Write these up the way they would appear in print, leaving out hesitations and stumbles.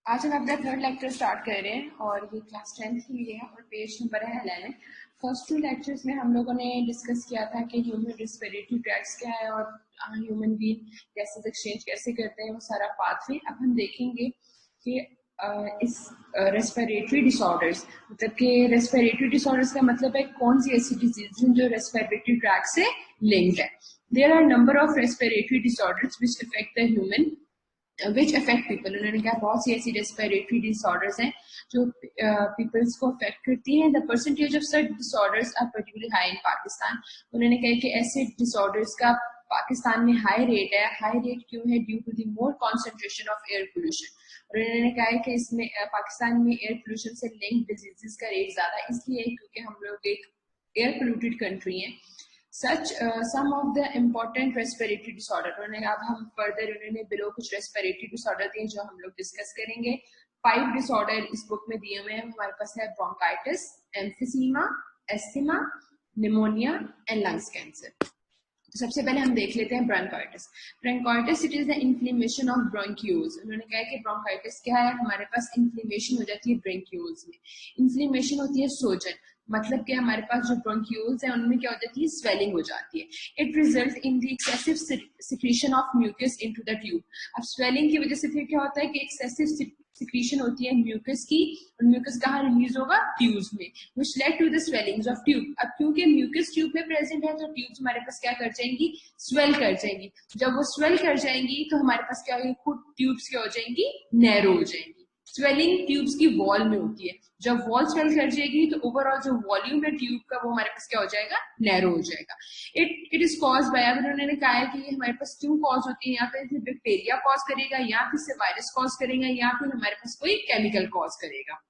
आज हम अपना थर्ड लेक्चर स्टार्ट कर रहे हैं और ये क्लास 10th के लिए है और पेज नंबर है 11। फर्स्ट 2 लेक्चर्स में हम लोगों ने डिस्कस किया था कि ह्यूमन रेस्पिरेटरी ट्रैक्ट्स क्या है और ह्यूमन बीइंग गैसेस एक्सचेंज कैसे करते हैं, वो सारा पाथवे। अब हम देखेंगे कि इस रेस्पिरेटरी डिसऑर्डर्स मतलब कि रेस्पिरेटरी डिसऑर्डर्स का मतलब है कौन सी ऐसी डिजीज हैं जो रेस्पिरेटरी ट्रैक्ट से लिंक्ड है। There are number of respiratory disorders which affect the human which affect people. उन्होंने कहा बहुत सी ऐसी रेस्पिरेटरी डिसऑर्डर्स हैं जो पीपल्स को अफेक्ट करती हैं। The percentage of such disorders are particularly high in Pakistan. उन्होंने कहा कि ऐसे डिसऑर्डर्स का पाकिस्तान में हाई रेट है। हाई रेट क्यों है? Due to the more concentration of air pollution. और उन्होंने कहा है कि इसमें पाकिस्तान में एयर पोल्यूशन से लिंक डिजीजेस का रेट ज्यादा इसलिए है क्योंकि हम लोग एक एयर पोल्यूटेड कंट्री है। Such some of the important respiratory disorder। उन्होंने अब हम फर्दर उन्होंने बिलो कुछ रेस्पिरेटरी डिसऑर्डर दिए जो हम लोग डिस्कस करेंगे। 5 डिसऑर्डर इस बुक में दिए हुए हैं। हमारे पास है bronchitis, emphysema, asthma, pneumonia and lungs cancer. तो सबसे पहले हम देख लेते हैं bronchitis. Bronchitis it is the inflammation of bronchioles. उन्होंने कहा कि ब्रोंकाइटिस क्या है? हमारे पास इन्फ्लेमेशन हो जाती है ब्रोंक्यूल्स में। इन्फ्लेमेशन होती है सोजन, मतलब कि हमारे पास जो ब्रोंक्यूल्स है उनमें क्या हो जाती है? स्वेलिंग हो जाती है। It result in the excessive secretion of mucus into the tube. अब स्वेलिंग की वजह से फिर क्या होता है कि एक्सेसिव सिक्रीशन होती है म्यूकस की, और म्यूकस कहाँ रिलीज होगा? ट्यूब्स में, which led to the swellings of tube। अब क्योंकि म्यूकस ट्यूब में प्रेजेंट है तो ट्यूब्स हमारे पास क्या कर जाएंगी? स्वेल कर जाएंगी। जब वो स्वेल कर जाएंगी तो हमारे पास क्या होगी? खुद ट्यूब्स क्या हो जाएंगी? नैरो हो जाएंगी। स्वेलिंग ट्यूब्स की वॉल में होती है। जब वॉल स्वेल कर जाएगी तो ओवरऑल जो वॉल्यूम है ट्यूब का वो हमारे पास क्या हो जाएगा? नैरो हो जाएगा। इट इज कॉज बाय, अब उन्होंने कहा है कि हमारे पास क्यों कॉज होती है? या फिर बैक्टीरिया कॉज करेगा, या फिर से वायरस कॉज करेगा, या फिर हमारे पास कोई केमिकल कॉज करेगा।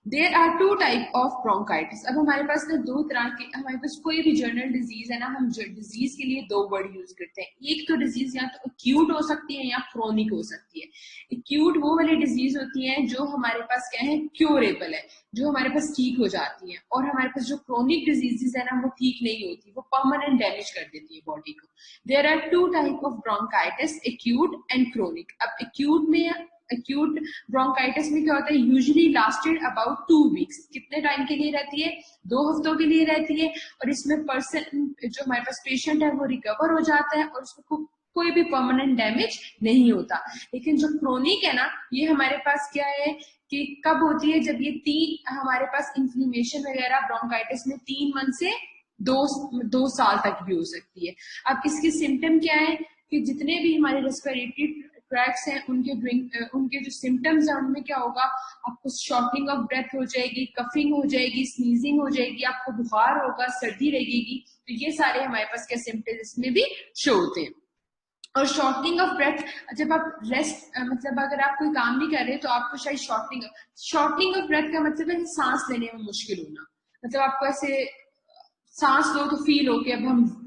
There are 2 type of bronchitis. अब हमारे पास ना 2 तरह के, हमारे पास कोई भी जर्नल डिजीज है ना, हम डिजीज के लिए 2 वर्ड यूज करते हैं। एक तो डिजीज या तो एक्यूट हो सकती है या क्रोनिक हो सकती है। एक्यूट वो वाली डिजीज होती है जो हमारे पास क्या है? क्योरेबल है, जो हमारे पास ठीक हो जाती है। और हमारे पास जो क्रोनिक डिजीजेस है ना वो ठीक नहीं होती, वो परमानेंट डैमेज कर देती है बॉडी को। There are 2 type of bronchitis, acute and chronic. अब एक्यूट में, एक्यूट ब्रोंकाइटिस में क्या होता है? Usually lasted about 2 weeks. कितने टाइम के लिए रहती है? 2 हफ्तों के लिए रहती है। और इसमें पर्सन जो हमारे पास पेशेंट है वो रिकवर हो जाता है और उसको कोई भी परमानेंट डैमेज नहीं होता। लेकिन जो क्रोनिक है ना, ये हमारे पास क्या है कि कब होती है? जब ये हमारे पास इन्फ्लेमेशन वगैरह ब्रोंकाइटिस में 3 मंथ से 2 साल तक भी हो सकती है। अब इसके सिम्टम क्या है कि जितने भी हमारे रेस्पिरेटरी ट्रैक्ट्स हैं उनके जो सिम्टम्स हैं उनमें क्या होगा? आपको शॉर्टनिंग ऑफ ब्रेथ हो जाएगी, कफिंग हो जाएगी, स्नीजिंग हो जाएगी, आपको बुखार होगा, सर्दी लगेगी। तो ये सारे हमारे पास क्या सिम्टम्स इसमें भी शो होते हैं। और शॉर्टनिंग ऑफ ब्रेथ, जब आप रेस्ट मतलब अगर आप कोई काम नहीं कर रहे तो आपको शायद शॉर्टनिंग ऑफ ब्रेथ का मतलब है सांस लेने में मुश्किल होना। मतलब आपको ऐसे सांस लो तो फील हो कि अब हम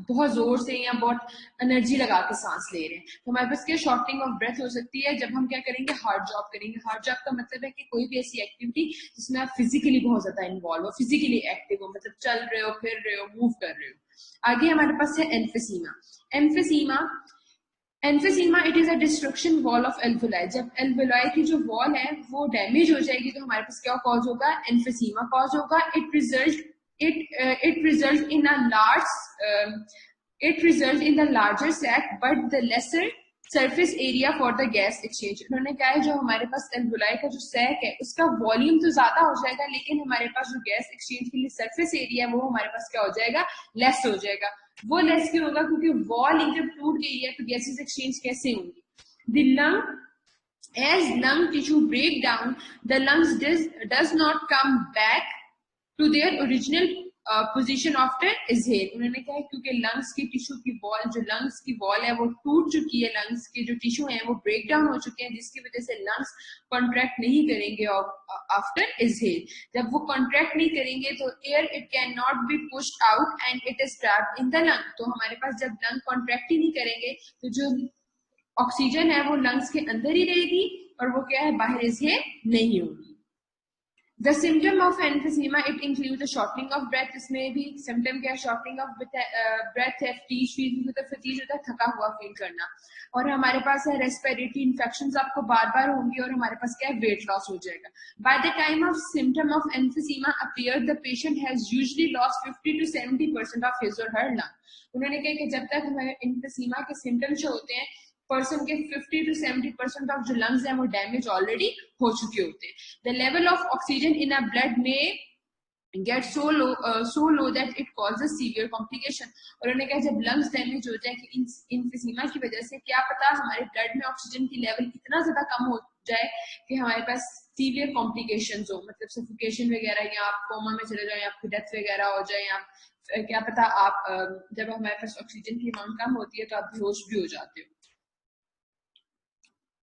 बहुत जोर से या बहुत एनर्जी लगा के सांस ले रहे हैं। तो हमारे पास क्या शॉर्टनिंग ऑफ ब्रेथ हो सकती है जब हम क्या करेंगे? हार्ड जॉब करेंगे। हार्ड जॉब का मतलब है कि कोई भी ऐसी एक्टिविटी जिसमें आप फिजिकली बहुत ज्यादा इन्वॉल्व हो, फिजिकली एक्टिव हो, मतलब चल रहे हो, फिर रहे हो, मूव कर रहे हो। आगे हमारे पास है emphysema. Emphysema emphysema it is a destruction wall of alveoli. जब एल्वुलाई की जो वॉल है वो डैमेज हो जाएगी तो हमारे पास क्या कॉज होगा? एम्फिसीमा कॉज होगा। It result in a large it result in the larger sac but the lesser surface area for the gas exchange। उन्होंने कहा है जो हमारे पास एल्वुलाई का जो सैक है उसका वॉल्यूम तो ज्यादा हो जाएगा, लेकिन हमारे पास जो गैस एक्सचेंज के लिए सरफेस एरिया वो हमारे पास क्या हो जाएगा? लेस हो जाएगा। वो लेस क्यों होगा? क्योंकि वॉल जब टूट गई है तो गैसेस एक्सचेंज कैसे होंगी? The lung, as lung tissue break down, the lungs does not come back to their original position after exhale। उन्होंने कहा है क्योंकि लंग्स की टिश्यू की वॉल, जो लंग्स की वॉल है वो टूट चुकी है, लंग्स के जो टिश्यू है वो ब्रेक डाउन हो चुके हैं, जिसकी वजह से लंग्स कॉन्ट्रैक्ट नहीं करेंगे आफ्टर exhale। जब वो कॉन्ट्रैक्ट नहीं करेंगे तो air it can not be pushed out and it is trapped in the lung. तो हमारे पास जब लंग कॉन्ट्रैक्ट ही नहीं करेंगे तो जो ऑक्सीजन है वो लंग्स के अंदर ही रहेगी और वो क्या है? बाहर exhale नहीं होगी। The symptom of emphysema, it includes the shortening of breath. इसमें भी symptom क्या है? Shortening of breath है, fatigue होता है, थका हुआ फील करना, और हमारे पास है respiratory infections आपको बार बार होंगी, और हमारे पास क्या है? weight loss हो जाएगा. By the time of symptom of emphysema appear, the patient has usually lost 50 to 70% of his or her lung. उन्होंने कहा कि जब तक हमें emphysema के symptoms होते हैं, पर्सन के 50 to 70% ऑफ जो लंग्स हैं वो डैमेज ऑलरेडी हो चुके होते हैं. The level of oxygen in a blood में get so low that it causes severe complication. और उन्होंने कहा जब लंग्स डैमेज हो जाए कि इन्फिजीमा की वजह से क्या पता हमारे ब्लड में ऑक्सीजन की लेवल इतना ज्यादा कम हो जाए कि हमारे पास सीवियर कॉम्प्लिकेशंस हो, मतलब सफोकेशन वगैरह, या आप कोमा में चले जाए, आपकी डेथ वगैरह हो जाए, या क्या पता आप जब हमारे पास ऑक्सीजन की अमाउंट कम होती है तो आप बेहोश भी हो जाते हो.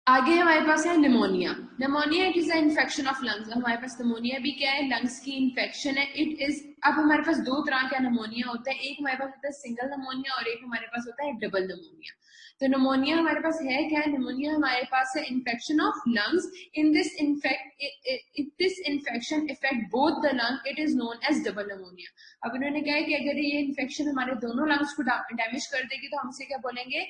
आगे हमारे पास है pneumonia. Pneumonia it is a infection of lungs. हमारे पास निमोनिया भी क्या है? लंग्स की इन्फेक्शन है. इट इज, अब हमारे पास दो तरह का निमोनिया होता है. एक हमारे पास होता है सिंगल निमोनिया, और एक हमारे पास होता है डबल निमोनिया. तो निमोनिया हमारे पास है क्या है? निमोनिया हमारे पास है infection of lungs. In this infection effect both the lung, it is known as double pneumonia. अब इन्होंने कहा है कि अगर ये इन्फेक्शन हमारे दोनों लंग्स को डैमेज कर देगी तो हम इसे क्या बोलेंगे?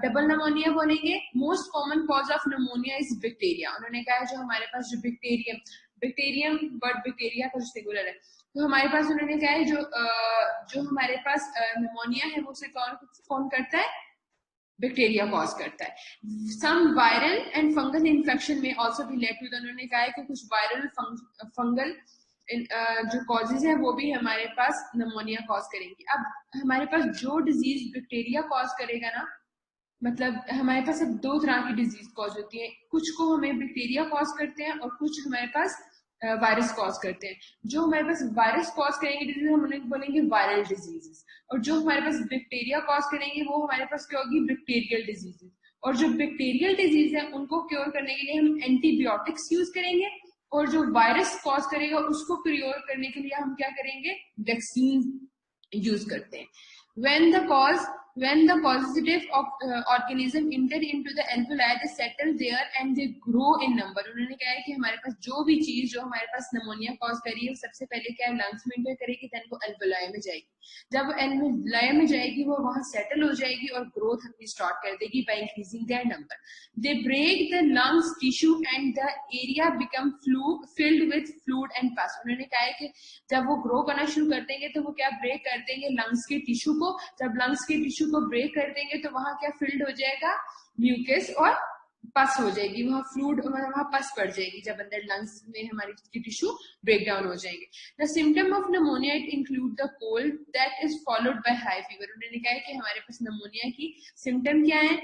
डबल निमोनिया बोलेंगे. Most common cause of pneumonia is bacteria. उन्होंने कहा है जो हमारे पास जो बैक्टीरियम बट बैक्टीरिया का सिंगुलर है, तो हमारे पास उन्होंने कहा है जो हमारे पास निमोनिया है वो उसे कौन करता है? बैक्टीरिया कॉज करता है. सम वायरल एंड फंगल इन्फेक्शन में आल्सो भी लेड टू. उन्होंने कहा है कि कुछ वायरल फंगल जो कॉजेज है वो भी हमारे पास निमोनिया कॉज करेंगे. अब हमारे पास जो डिजीज बैक्टीरिया कॉज करेगा ना, मतलब हमारे पास अब दो तरह की डिजीज कॉज होती है. कुछ को हमें बैक्टीरिया कॉज करते हैं और कुछ हमारे पास वायरस कॉज करते हैं. जो हमारे पास वायरस कॉज करेंगे डिजीज हम उन्हें बोलेंगे वायरल डिजीजेस, और जो हमारे पास बैक्टीरिया कॉज करेंगे वो हमारे पास क्या होगी? Bacterial diseases. और जो बैक्टीरियल डिजीज है उनको क्योर करने के लिए हम एंटीबायोटिक्स यूज करेंगे, और जो वायरस कॉज करेगा उसको क्योर करने के लिए हम क्या करेंगे? वैक्सीन यूज करते हैं. When the positive organism enter into the alveoli, they settle there and they grow in number. उन्होंने कहा है कि हमारे पास जो भी चीज जो हमारे पास निमोनिया कॉज करी है सबसे पहले क्या लंग्स में एंटर करेगी, देन वो एल्वोलाई में जाएगी. जब एल्वोलाई में जाएगी वो वहां सेटल हो जाएगी और ग्रोथ अपनी स्टार्ट कर देगी by increasing their number. They break the lungs tissue and the area become filled with fluid and pus. उन्होंने कहा है कि जब वो ग्रो करना शुरू कर देंगे तो वो क्या ब्रेक कर देंगे? लंग्स के टिश्यू को. जब लंग्स के टिश्यू को ब्रेक कर देंगे तो वहां क्या फिल्ड हो जाएगा? म्यूकस और पस हो जाएगी, वहां फ्लूइड वहां पस पड़ जाएगी जब अंदर लंग्स में हमारी टिश्यू ब्रेक डाउन हो जाएंगे. The symptom of pneumonia it include the cold that is followed by high fever. उन्होंने कहा है कि हमारे पास निमोनिया की सिम्टम क्या है?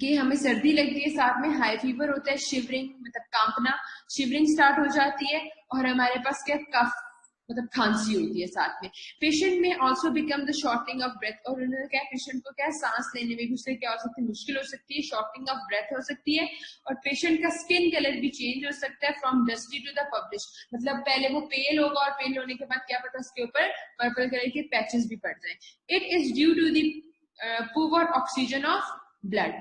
कि हमें सर्दी लगती है, साथ में हाई फीवर होता है, शिवरिंग मतलब कांपना, शिवरिंग स्टार्ट हो जाती है, और हमारे पास क्या कफ मतलब खांसी होती है साथ में. पेशेंट में also become the shortening of breath. और उन्होंने क्या पेशेंट को क्या सांस लेने में भी उससे क्या हो सकती है? मुश्किल हो सकती है, शॉर्टनिंग ऑफ ब्रेथ हो सकती है, और पेशेंट का स्किन कलर भी चेंज हो सकता है from dusty to the publish. मतलब पहले वो पेल होगा और पेल होने के बाद क्या पता उसके ऊपर पर्पल कलर के पैचेस भी पड़ जाए. It is due to the poor oxygen of blood,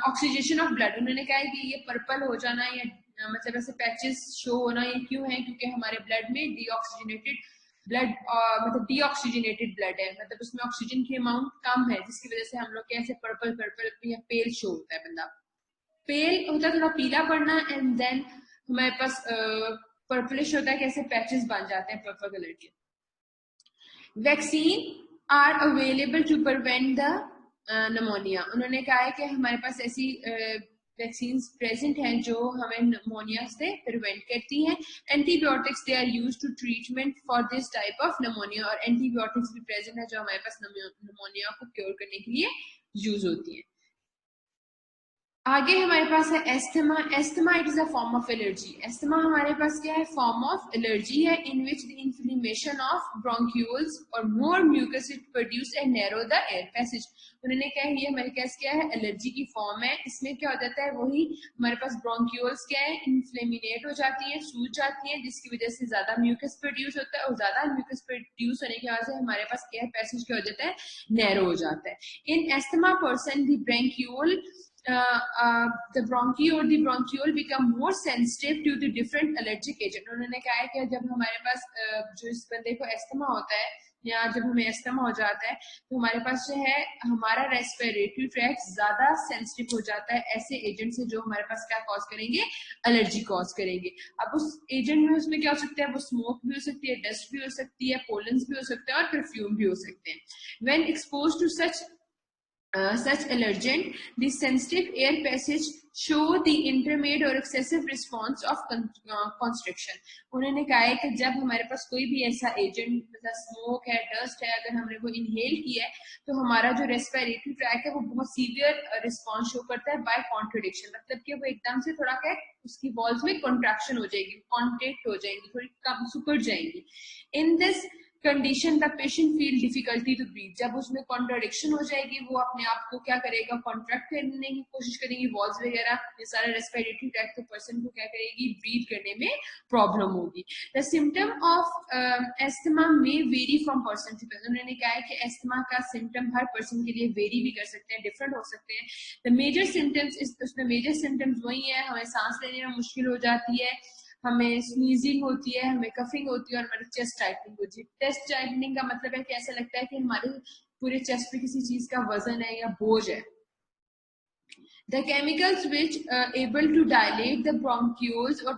oxygenation of blood. उन्होंने कहा है कि ये पर्पल हो जाना या मतलब ऐसे पैचेस शो होना ये क्यों है? क्योंकि हमारे ब्लड में डीऑक्सीजनेटेड ब्लड मतलब डीऑक्सीजनेटेड ब्लड है, मतलब उसमें ऑक्सीजन की अमाउंट कम है, जिसकी वजह से हम लोग कैसे पर्पल पर्पल या पेल शो होता है. बंदा पेल होता है, थोड़ा पीला पड़ना, एंड देन हमारे पास पर्पलिश होता है, कैसे पैचेस बन जाते हैं पर्पल कलर के. Vaccine are available to prevent the pneumonia. उन्होंने कहा है कि हमारे पास ऐसी वैक्सीन्स प्रेजेंट हैं जो हमें निमोनिया से प्रिवेंट करती हैं. Antibiotics they are used to treatment for this type of pneumonia. और एंटीबायोटिक्स भी प्रेजेंट है जो हमारे पास निमोनिया को क्योर करने के लिए यूज होती है. आगे हमारे पास है asthma. Asthma it is a form of allergy. Asthma हमारे पास क्या है? फॉर्म ऑफ एलर्जी है in which the inflammation of bronchioles और more mucus it produce and narrow the air passage. उन्होंने क्या है? ये हमारे पास क्या है? एलर्जी की फॉर्म है. इसमें क्या हो जाता है? वही हमारे पास ब्रोंक्यूल्स क्या है? इन्फ्लेमिनेट हो जाती है, सूज जाती है, जिसकी वजह से ज्यादा म्यूकस प्रोड्यूस होता है, और ज्यादा म्यूकस प्रोड्यूस होने की वजह से हमारे पास एयर पैसेज क्या हो जाता है? नैरो हो जाता है. In asthma person the bronchiole the bronchi or the bronchiole become more sensitive to the different allergic agent. उन्होंने कहा है कि जब हमारे पास जो इस बंदे को एस्थमा होता है या जब हमें एस्थमा हो जाता है तो हमारे पास जो है हमारा रेस्पिरेटरी ट्रैक्ट ज्यादा सेंसिटिव हो जाता है ऐसे एजेंट से जो हमारे पास क्या कॉज करेंगे, एलर्जी कॉज करेंगे. अब उस एजेंट में उसमें क्या हो सकता है, वो स्मोक भी हो सकती है, डस्ट भी हो सकती है, पोलन्स भी हो सकते हैं और परफ्यूम भी हो सकते हैं. When expose to such allergen, the sensitive air passage show the intermediate or excessive response of constriction. उन्होंने कहा है कि जब हमारे पास कोई भी ऐसा एजेंट मतलब स्मोक है, डस्ट है, अगर हमने वो इनहेल किया है तो हमारा जो रेस्पिरेटरी ट्रैक है वो बहुत सीवियर रिस्पॉन्स शो करता है बाय कॉन्ट्रडिक्शन. मतलब कि वो एकदम से थोड़ा क्या उसकी वॉल्स में कॉन्ट्रैक्शन हो जाएगी, कॉन्ट्रैक्ट हो जाएंगी, थोड़ी कम सुकड़ जाएंगी. In this condition the patient feel difficulty to breathe. जब उसमें कॉन्ट्रडिक्शन हो जाएगी वो अपने आप को क्या करेगा, कॉन्ट्रैक्ट करने की कोशिश करेगी, वॉल्स वगैरह ये सारा रेस्पिरेटरी ट्रैक्ट तो पर्सन को क्या करेगी, ब्रीथ करने में प्रॉब्लम होगी. द सिम्टम ऑफ एस्थमा में vary from person to person. उन्होंने कहा है कि एस्थमा का सिम्टम हर पर्सन के लिए वेरी भी कर सकते हैं, डिफरेंट हो सकते हैं. द मेजर सिम्टम्स, उसमें मेजर सिम्टम्स वही है, हमें सांस लेने में मुश्किल हो जाती है, हमें स्नीजिंग होती है, हमें कफिंग होती है और हमारी चेस्ट टाइटनिंग होती है. चेस्ट टाइटनिंग का मतलब है कि ऐसा लगता है कि हमारे पूरे चेस्ट पे किसी चीज का वजन है या बोझ है. The chemicals which able to dilate the bronchioles or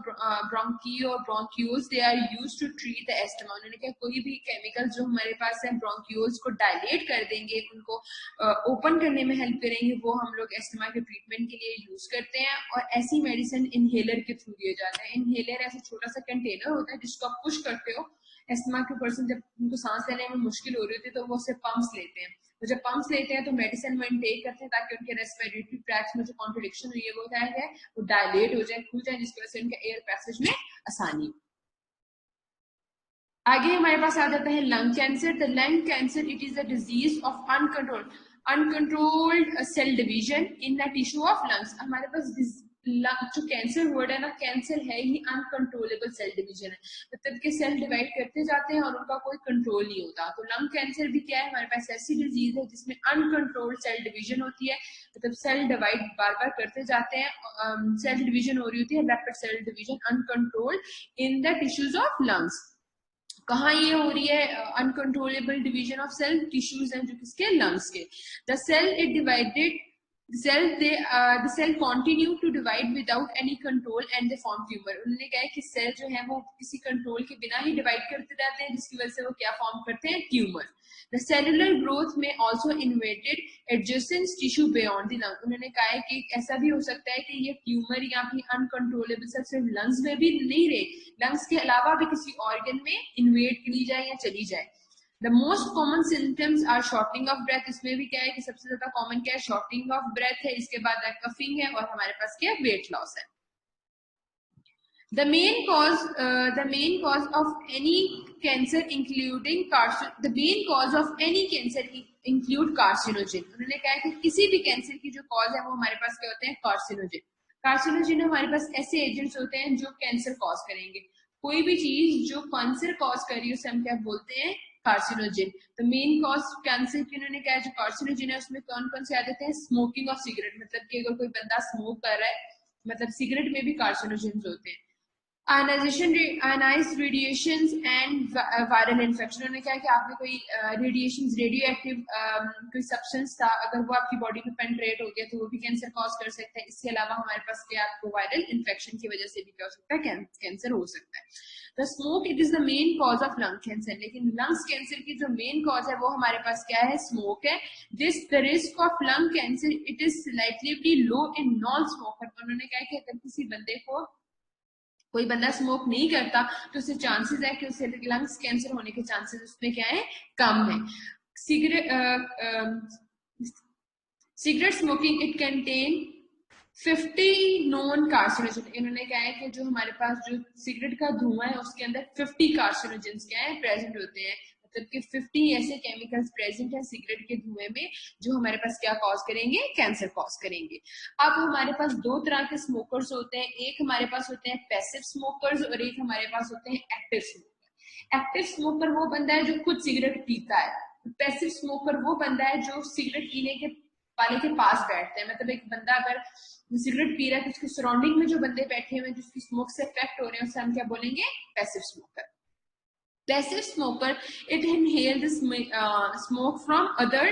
bronchi or bronchioles, they are used to treat the asthma. उन्होंने कहा कोई भी केमिकल जो हमारे पास है bronchioles को dilate कर देंगे, उनको ओपन करने में हेल्प करेंगे, वो हम लोग एस्थमा के ट्रीटमेंट के लिए यूज करते हैं. और ऐसी मेडिसिन इनहेलर के थ्रू दिए जाते हैं. इनहेलर ऐसा छोटा सा कंटेनर होता है जिसको आप पुश करते हो. एस्थमा के पर्सन जब उनको सांस लेने में मुश्किल हो रही होती है तो वो उससे पंप्स लेते हैं. तो जब पंप्स लेते हैं तो मेडिसिन वो इनटेक करते हैं ताकि उनके रेस्पिरेटरी ट्रैक्ट में जो कॉन्ट्रडिक्शन हुई है वो क्या है, वो डायलेट हो जाए, खुल जाए, जिसकी वजह से उनके एयर पैसेज में आसानी. आगे हमारे पास आ जाता है lung cancer. The lung cancer it is a disease of uncontrolled cell division in the tissue of lungs. हमारे पास जो कैंसर वर्ड है ना, कैंसर है ही अनकंट्रोलेबल सेल डिवीजन है, मतलब कि सेल डिवाइड करते जाते हैं और उनका कोई कंट्रोल नहीं होता. तो लंग कैंसर भी क्या है, हमारे पास ऐसी डिजीज है जिसमें अनकंट्रोल्ड सेल डिवीजन होती है, मतलब सेल डिवाइड बार बार करते जाते हैं, सेल डिवीजन हो रही होती है, rapid cell division uncontrolled in the tissues of lungs. कहाँ ये हो रही है uncontrollable division of cell tissues हैं जो किसके, लंग्स के. The cell it divided the cell continue to divide without any control and they form tumor. उन्होंने कहा है कि सेल जो है वो किसी कंट्रोल के बिना ही डिवाइड करते जाते हैं जिसकी वजह से वो क्या फॉर्म करते हैं, tumour. The cellular growth may also invaded adjacent tissue beyond the lung. उन्होंने कहा है कि ऐसा भी हो सकता है कि ये ट्यूमर या फिर अनकंट्रोलेबल सेल सिर्फ लंग्स में भी नहीं रहे, लंग्स के अलावा भी किसी ऑर्गन में इन्वेड करी जाए या चली जाए. The most common symptoms are shortening of breath. इसमें भी क्या है कि सबसे ज्यादा कॉमन क्या है, शॉर्टिंग ऑफ ब्रेथ है, इसके बाद कफिंग है और हमारे पास क्या है, वेट लॉस है. The main cause of any cancer including the main cause of any cancer include carcinogen. उन्होंने कहा है कि किसी भी कैंसर की जो कॉज है वो हमारे पास क्या होते हैं, कार्सिनोजन. कार्सिनोजन हमारे पास ऐसे एजेंट्स होते हैं जो कैंसर कॉज करेंगे. कोई भी चीज जो कैंसर कॉज कर रही है उसे हम क्या बोलते हैं, कार्सिनोजन. तो मेन कॉज कैंसर की उन्होंने कहा जो कार्सिनोजन है उसमें कौन कौन से आ जाते हैं, स्मोकिंग ऑफ सिगरेट, मतलब कि अगर कोई बंदा स्मोक कर रहा है, मतलब सिगरेट में भी कार्सिनोजन होते हैं. Ionised radiations and viral infection. उन्होंने कहा कि आपने कोई रेडिएशंस, रेडियो एक्टिव कोई सब्सटेंस था, अगर वो आपकी बॉडी में पेनिट्रेट हो गया तो वो भी कैंसर कॉज कर सकता है. इसके अलावा हमारे पास क्या, आपको वायरल इन्फेक्शन की वजह से भी क्या हो सकता है, कैंसर हो सकता है. The smoke it is the main cause of lung cancer. लेकिन लंग्स कैंसर की जो मेन कॉज है वो हमारे पास क्या है, स्मोक है. The risk of lung cancer it is relatively low in non smoker. उन्होंने कहा कि अगर किसी बंदे को, कोई बंदा स्मोक नहीं करता तो उससे चांसेस है कि उसे लंग्स कैंसर होने के चांसेस उसमें क्या है, कम है. Cigarette smoking it contain 50 non carcinogen. इन्होंने कहा है कि जो हमारे पास जो सिगरेट का धुआं है उसके अंदर 50 कार्सिनोजन क्या है, प्रेजेंट होते हैं, मतलब कि 50 ऐसे केमिकल्स प्रेजेंट है सिगरेट के धुएं में जो हमारे पास क्या कॉज करेंगे, कैंसर कॉज करेंगे. अब हमारे पास दो तरह के स्मोकर्स होते हैं, एक हमारे पास होते हैं पैसिव स्मोकर्स और एक हमारे पास होते हैं एक्टिव स्मोकर. एक्टिव स्मोकर वो बंदा है जो खुद सिगरेट पीता है. पैसिव स्मोकर वो बंदा है जो सिगरेट पीने के वाले के पास बैठते हैं। मतलब एक बंदा अगर सिगरेट पी रहा है तो उसके सराउंडिंग में जो बंदे बैठे हुए हैं जिसकी स्मोक से इफेक्ट हो रहे हैं उसे हम क्या बोलेंगे, passive smoker. Passive smoker it inhale the smoke from other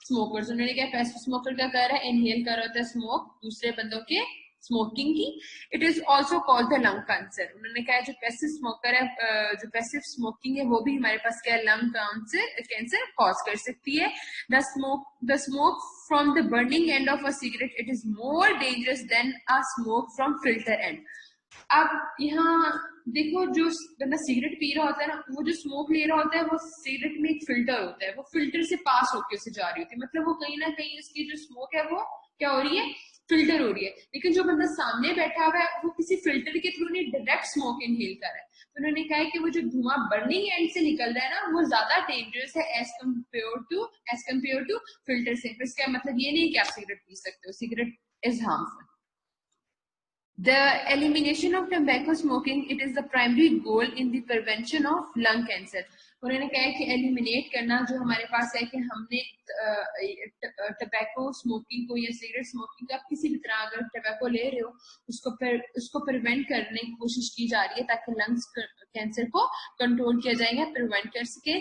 smokers. उन्होंने क्या, पैसिव स्मोकर क्या कर रहा है, इनहेल कर रहा होता है स्मोक दूसरे बंदों के स्मोकिंग की। It is also called the lung cancer. उन्होंने कहा जो पैसिव स्मोकर है, जो पैसिव स्मोकिंग है वो भी हमारे पास क्या है, लंग कैंसर कॉज कर सकती है। The smoke from the burning end of a cigarette it is more dangerous than a smoke from filter and. अब यहाँ देखो, जो बंदा सिगरेट पी रहा होता है ना, वो जो स्मोक ले रहा होता है वो सिगरेट में एक फिल्टर होता है, वो फिल्टर से पास होकर उसे जा रही होती है, मतलब वो कहीं ना कहीं उसकी जो स्मोक है वो क्या हो रही है, फिल्टर हो रही है। लेकिन जो बंदा सामने बैठा हुआ है वो किसी फिल्टर के थ्रू नहीं, डायरेक्ट स्मोक इनहेल कर रहा है। तो उन्होंने कहा है कि वो जो धुआं बर्निंग एंड से निकल रहा है ना, वो ज्यादा डेंजरस है एज कम्पेयर टू फिल्टर से। तो इसका मतलब ये नहीं कि आप सिगरेट पी सकते हो, cigarette is harmful. The elimination of tobacco smoking, it is the primary goal in the prevention of lung cancer. उन्होंने कहा है कि एलिमिनेट करना जो हमारे पास है कि हमने टबैको स्मोकिंग को या सिगरेट स्मोकिंग को, आप किसी भी तरह अगर टबैको ले रहे हो उसको प्रिवेंट करने की कोशिश की जा रही है ताकि लंग्स कैंसर को कंट्रोल किया जाएगा, प्रिवेंट कर सके।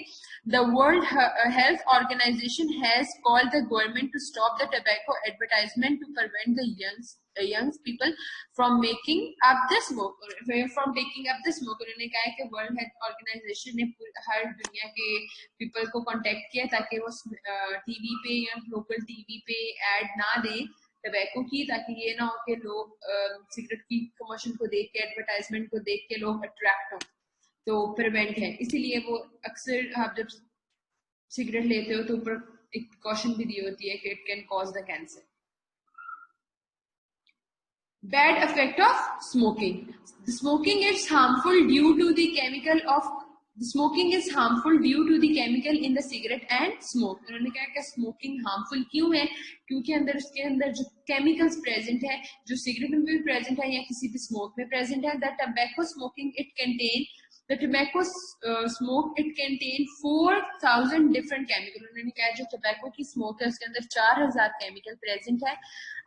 The World Health Organization has called the government to stop the tobacco advertisement to prevent the young people from taking up the smoke. उन्होंने कहा है कि वर्ल्ड हेल्थ ऑर्गेनाइजेशन ने हर दुनिया के पीपल को कांटेक्ट किया ताकि वो टीवी पे या लोकल टीवी पे एड ना दें टबैको की, ताकि ये ना हो कि लोग सिगरेट की कमर्शियल को देख के, एडवर्टाइजमेंट को देख के लोग अट्रैक्ट हो। तो प्रिवेंट है, इसीलिए वो अक्सर आप जब सिगरेट लेते हो तो ऊपर एक कॉशन भी दी होती है कि it can cause the cancer. Bad effect of smoking. The smoking is harmful due to the chemical in the cigarette and smoke. उन्होंने कहा कि स्मोकिंग हार्मफुल क्यों है, क्योंकि उसके अंदर जो केमिकल्स प्रेजेंट है, जो सिगरेट में भी प्रेजेंट है या किसी भी स्मोक में प्रेजेंट है। The tobacco smoke it contain 4,000 different chemical. उन्होंने कहा जो टबैको की स्मोक है उसके अंदर 4,000 केमिकल प्रेजेंट है,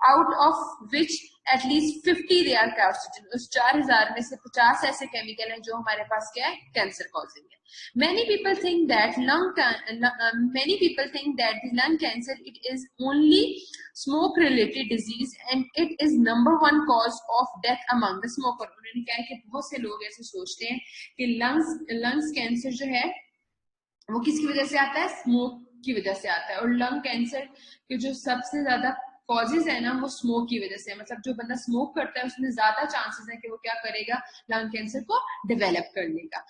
out of which at least 50 they are carcinogen. उस 4,000 में से 50 ऐसे केमिकल हैं जो हमारे पास क्या है, कैंसर कॉजिंग है। Many people think that the lung cancer it is only smoke related disease and it is number one cause of death among the smoker. उन्होंने कहा कि बहुत से लोग ऐसे सोचते हैं कि लंग्स कैंसर जो है वो किसकी वजह से आता है, स्मोक की वजह से आता है। और लंग कैंसर के जो सबसे ज्यादा कॉजेज है ना वो स्मोक की वजह से, मतलब जो बंदा स्मोक करता है उसमें ज्यादा चांसेस है कि वो क्या करेगा, लंग कैंसर को डेवलप कर लेगा।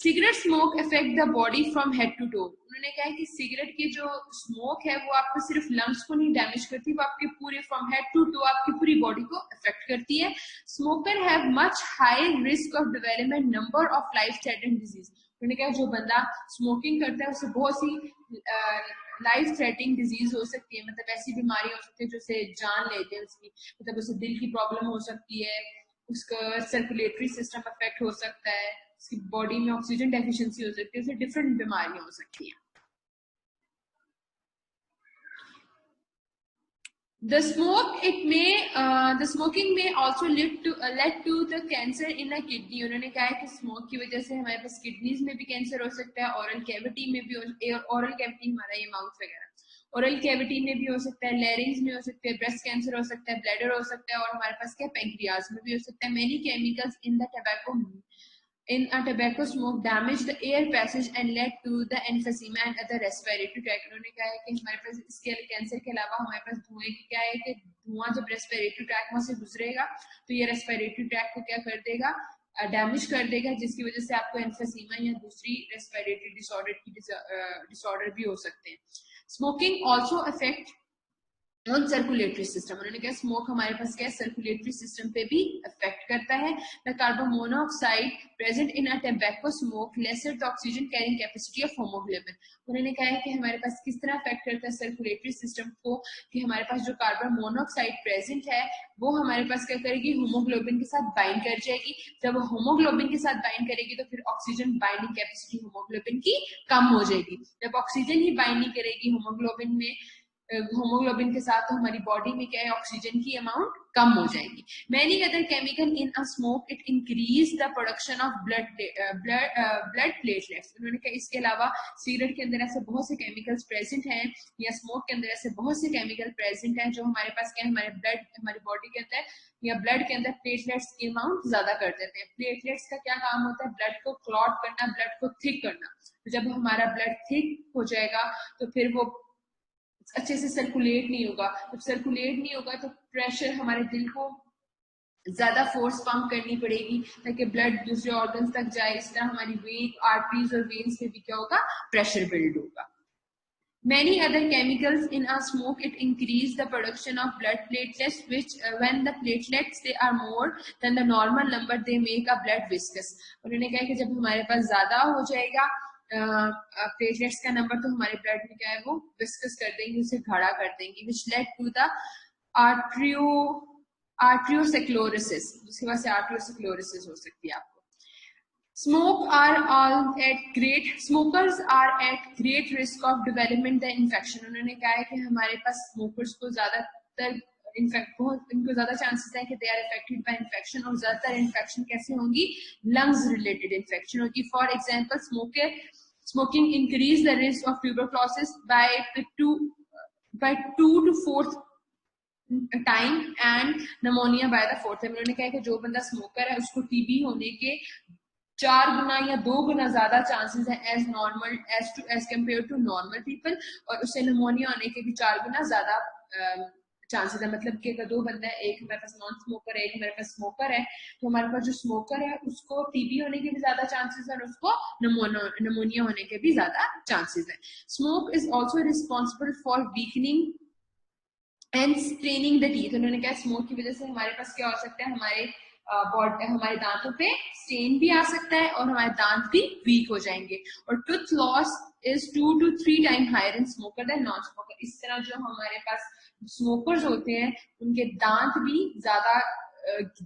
Cigarette smoke affect the body from head to toe. उन्होंने कहा है कि सिगरेट की जो स्मोक है वो आपको सिर्फ लंग्स को नहीं डैमेज करती, वो आपके पूरे फ्रॉम हेड टू टो आपकी पूरी बॉडी को अफेक्ट करती है। Smoker have much high risk of development number of life threatening disease. उन्होंने कहा जो बंदा स्मोकिंग करता है उसे बहुत सी लाइफ थ्रेटनिंग डिजीज हो सकती है, मतलब ऐसी बीमारी हो सकती है जो उसे जान लेते हैं उसकी, मतलब उसे दिल की प्रॉब्लम हो सकती है, उसका सर्कुलेटरी सिस्टम अफेक्ट हो सकता है, उसकी बॉडी में ऑक्सीजन डेफिशिएंसी हो सकती है, उसे डिफरेंट बीमारियां हो सकती हैं। The smoking may also led to the cancer in a kidney. उन्होंने कहा है कि स्मोक की वजह से हमारे पास किडनीज में भी कैंसर हो सकता है, ऑरल कैविटी में भी, ऑरल कैविटी हमारा ये माउथ वगैरह, ऑरल कैविटी में भी हो सकता है, लैरिंग्स में हो सकता है, ब्रेस्ट कैंसर हो सकता है, ब्लैडर हो सकता है, और हमारे पास क्या पैंक्रियाज में भी हो सकता है। Many chemicals in the tobacco smoke damaged the air passage and led to the emphysema and other respiratory tract. उन्होंने कहा है कि हमारे पास इसके कैंसर के अलावा हमारे पास धुएं की क्या है कि धुआं जब रेस्पिरेटरी ट्रैक में से गुजरेगा तो ये रेस्पिरेटरी ट्रैक को क्या कर देगा, डैमेज कर देगा, जिसकी वजह से आपको एम्फीसीमा या दूसरी रेस्पिरेटरी डिसऑर्डर भी हो सकते हैं। Smoking also affect on circulatory system. उन्होंने कहा स्मोक हमारे पास क्या सर्कुलेटरी सिस्टम पे भी अफेक्ट करता है। The carbon monoxide present in a tobacco smoke lesser the oxygen carrying capacity of haemoglobin. उन्होंने कहा है कि हमारे पास किस तरह अफेक्ट करता है सर्कुलेटरी सिस्टम को, कि हमारे पास जो कार्बन मोनोऑक्साइड प्रेजेंट है वो हमारे पास क्या करेगी, हीमोग्लोबिन के साथ बाइंड कर जाएगी। जब हीमोग्लोबिन के साथ बाइंड करेगी तो फिर ऑक्सीजन बाइंडिंग कैपेसिटी हीमोग्लोबिन की कम हो जाएगी। जब ऑक्सीजन ही बाइंड नहीं करेगी हीमोग्लोबिन में होमोग्लोबिन के साथ, तो हमारी बॉडी में क्या है, ऑक्सीजन की अमाउंट कम हो जाएगी. Many other chemical in a smoke, it increase the production of blood platelets. उन्होंने कहा इसके अलावा सिगरेट के अंदर ऐसे बहुत से केमिकल्स प्रेजेंट हैं, या स्मोक के अंदर ऐसे बहुत से केमिकल प्रेजेंट हैं जो हमारे पास क्या है, हमारे ब्लड, हमारी बॉडी के अंदर या ब्लड के अंदर प्लेटलेट्स की अमाउंट ज्यादा कर देते हैं. प्लेटलेट्स का क्या काम होता है, ब्लड को क्लॉट करना, ब्लड को थिक करना. तो जब हमारा ब्लड थिक हो जाएगा तो फिर वो अच्छे से सर्कुलेट नहीं होगा. जब सर्कुलेट नहीं होगा तो प्रेशर, हमारे दिल को ज्यादा फोर्स पंप करनी पड़ेगी ताकि ब्लड दूसरे ऑर्गन्स तक जाए. इस तरह हमारी वेन, आर्टरीज और वेन्स में भी क्या होगा, प्रेशर बिल्ड होगा. Many other chemicals in our smoke, it increase the production of blood platelets, which when the platelets they are more than the normal number, they make a blood viscous. उन्होंने कहा कि जब हमारे पास ज्यादा हो जाएगा platelets का नंबर, तो हमारे ब्लड में क्या है, वो विस्कस कर देंगे, उसे गाढ़ा कर देंगे. which led to the arteriosclerosis, जिसकी वजह से arteriosclerosis हो सकती है आपको. Smokers are at great risk of development the infection. उन्होंने कहा है कि हमारे पास स्मोकर्स को ज्यादातर इनको ज्यादा चांसेस है कि they are affected by infection. और ज्यादातर इन्फेक्शन कैसे होंगी, लंग्स रिलेटेड इन्फेक्शन होगी. For example smoking increase the risk of tuberculosis by 2 to 4 time and pneumonia by the 4th. उन्होंने कहा कि जो बंदा स्मोकर है उसको टीबी होने के 4 गुना या 2 गुना ज्यादा चांसेस है as compare to normal people, और उससे निमोनिया होने के भी 4 गुना ज्यादा चांसेस है. मतलब कि अगर 2 बंदा है, एक हमारे पास नॉन स्मोकर है, एक हमारे पास स्मोकर है, तो हमारे पास जो स्मोकर है उसको टीबी होने के भी ज्यादा चांसेस है और उसको निमोनिया होने के भी ज्यादा चांसेस है. Smoke is also responsible for weakening and straining the teeth. उन्होंने कहा स्मोक की वजह से हमारे पास क्या हो सकता है, हमारे दांतों पे स्टेन भी आ सकता है और हमारे दांत भी वीक हो जाएंगे. और tooth loss is 2 to 3 time higher in smoker than non smoker. इस तरह जो हमारे पास स्मोकर्स होते हैं उनके दांत भी ज्यादा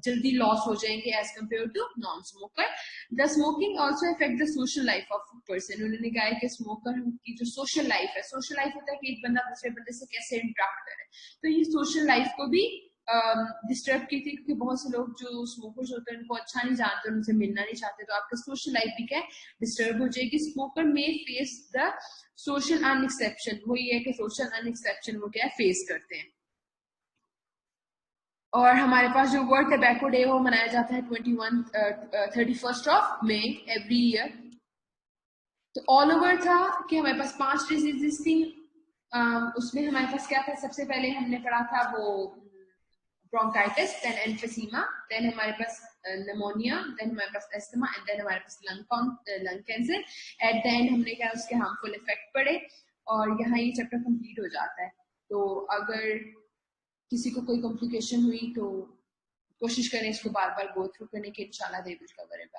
जल्दी लॉस हो जाएंगे as compare to non smoker. The smoking also effect the social life of person. उन्होंने कहा है कि स्मोकर की जो सोशल लाइफ है, सोशल लाइफ होता है कि एक बंदा दूसरे बंदे से कैसे इंटरेक्ट करे, तो ये सोशल लाइफ को भी डिस्टर्ब की थी, क्योंकि बहुत से लोग जो स्मोकर्स होते हैं उनको अच्छा नहीं जानते, उनसे मिलना नहीं चाहते, तो आपका सोशल लाइफ भी क्या डिस्टर्ब हो जाएगी. स्मोकर में फेस द सोशल अनएक्सेप्शन. वो ये है कि सोशल अनएक्सेप्शन वो क्या फेस करते हैं. और हमारे पास जो वर्ल्ड टबैको डे वो मनाया जाता है 31st of May every year. तो ऑल ओवर था कि हमारे पास 5 डिजीजेस थी. उसमें हमारे पास क्या था, सबसे पहले हमने पढ़ा था वो ब्रोंकाइटिस, देन एम्फीसीमा, देन हमारे पास निमोनिया, देन हमारे पास एस्थमा, एंड देन हमारे पास lung cancer. At the end हमने क्या उसके हार्मफुल इफेक्ट पढ़े और यहाँ ये चैप्टर कंप्लीट हो जाता है. तो अगर किसी को कोई कॉम्प्लिकेशन हुई तो कोशिश करें इसको बार बार गो थ्रू करने की. इंशाल्लाह दे विल कवर इट.